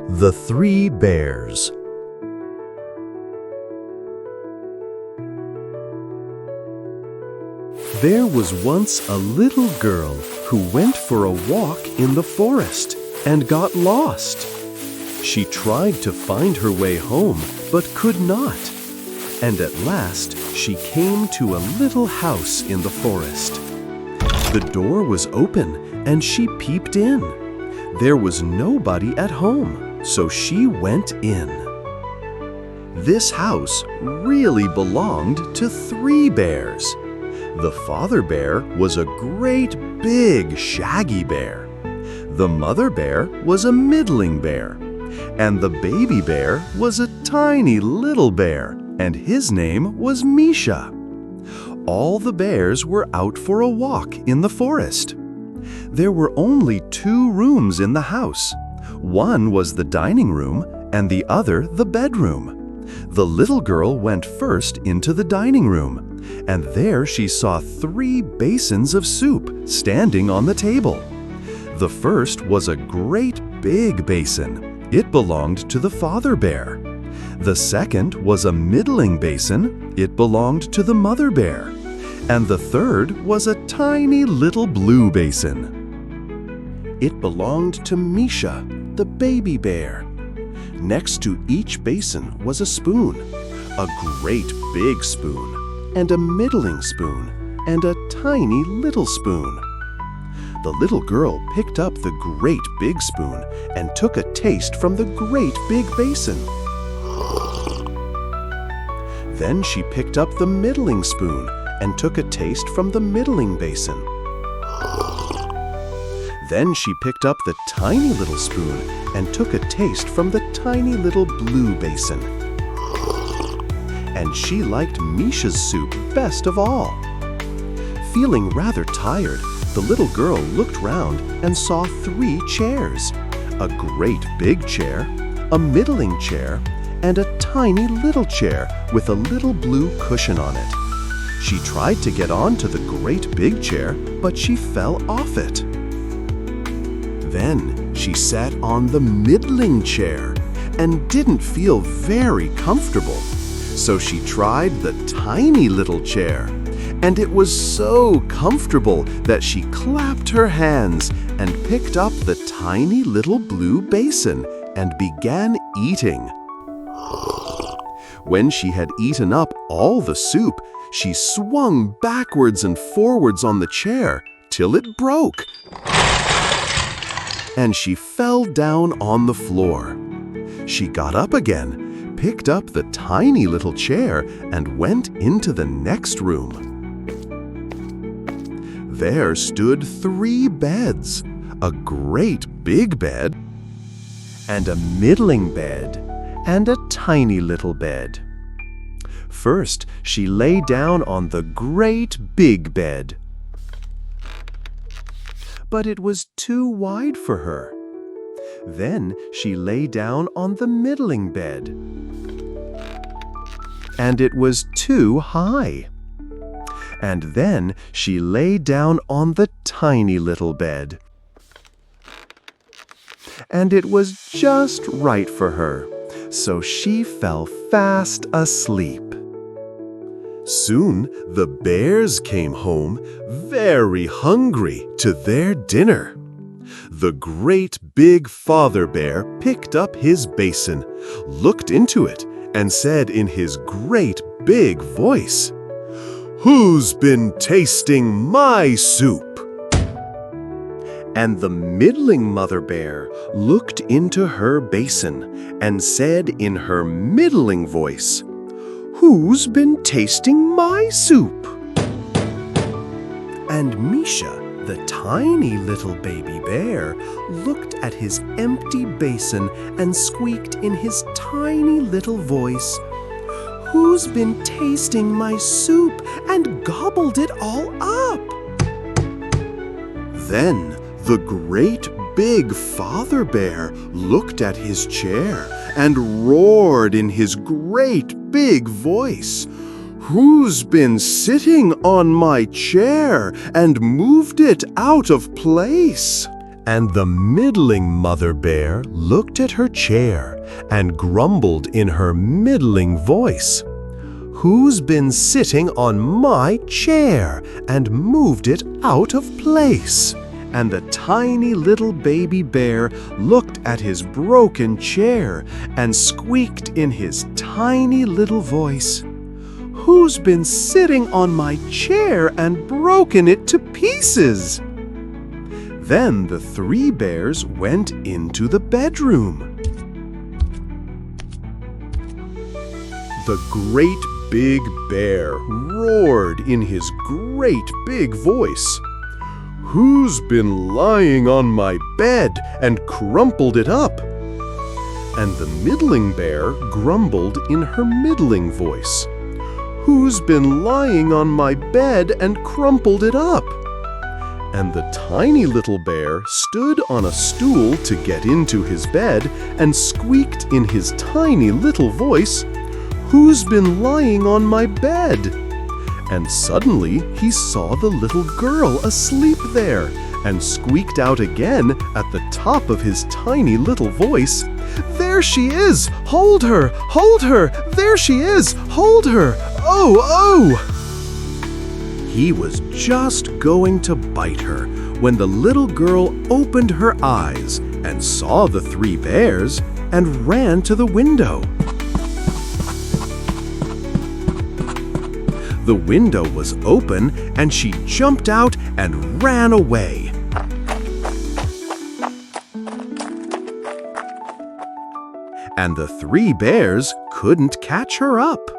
The Three Bears. There was once a little girl who went for a walk in the forest and got lost. She tried to find her way home, but could not. And at last, she came to a little house in the forest. The door was open, and she peeped in. There was nobody at home, so she went in. This house really belonged to three bears. The father bear was a great big shaggy bear. The mother bear was a middling bear. And the baby bear was a tiny little bear, and his name was Misha. All the bears were out for a walk in the forest. There were only 2 rooms in the house. One was the dining room, and the other the bedroom. The little girl went first into the dining room, and there she saw 3 basins of soup standing on the table. The first was a great big basin. It belonged to the father bear. The second was a middling basin. It belonged to the mother bear. And the third was a tiny little blue basin. It belonged to Misha, the baby bear. Next to each basin was a spoon, a great big spoon, and a middling spoon, and a tiny little spoon. The little girl picked up the great big spoon and took a taste from the great big basin. Then she picked up the middling spoon and took a taste from the middling basin. Then she picked up the tiny little spoon and took a taste from the tiny little blue basin. And she liked Misha's soup best of all. Feeling rather tired, the little girl looked round and saw 3 chairs, a great big chair, a middling chair, and a tiny little chair with a little blue cushion on it. She tried to get on to the great big chair, but she fell off it. Then she sat on the middling chair and didn't feel very comfortable. So she tried the tiny little chair, and it was so comfortable that she clapped her hands and picked up the tiny little blue basin and began eating. When she had eaten up all the soup, she swung backwards and forwards on the chair till it broke. And she fell down on the floor. She got up again, picked up the tiny little chair, and went into the next room. There stood 3 beds, a great big bed, and a middling bed, and a tiny little bed. First, she lay down on the great big bed. But it was too wide for her. Then she lay down on the middling bed. And it was too high. And then she lay down on the tiny little bed. And it was just right for her, so she fell fast asleep. Soon the bears came home, very hungry, to their dinner. The great big father bear picked up his basin, looked into it, and said in his great big voice, "Who's been tasting my soup?" And the middling mother bear looked into her basin and said in her middling voice, "Who's been tasting my soup?" And Misha, the tiny little baby bear, looked at his empty basin and squeaked in his tiny little voice, "Who's been tasting my soup and gobbled it all up?" Then the great big father bear looked at his chair and roared in his great big voice, "Who's been sitting on my chair and moved it out of place?" And the middling mother bear looked at her chair and grumbled in her middling voice, "Who's been sitting on my chair and moved it out of place?" And the tiny little baby bear looked at his broken chair and squeaked in his tiny little voice, "Who's been sitting on my chair and broken it to pieces?" Then the three bears went into the bedroom. The great big bear roared in his great big voice, "Who's been lying on my bed and crumpled it up?" And the middling bear grumbled in her middling voice, "Who's been lying on my bed and crumpled it up?" And the tiny little bear stood on a stool to get into his bed and squeaked in his tiny little voice, "Who's been lying on my bed?" And suddenly he saw the little girl asleep there and squeaked out again at the top of his tiny little voice, "There she is! Hold her! Hold her! There she is! Hold her! Oh, oh!" He was just going to bite her when the little girl opened her eyes and saw the three bears and ran to the window. The window was open and she jumped out and ran away. And the three bears couldn't catch her up.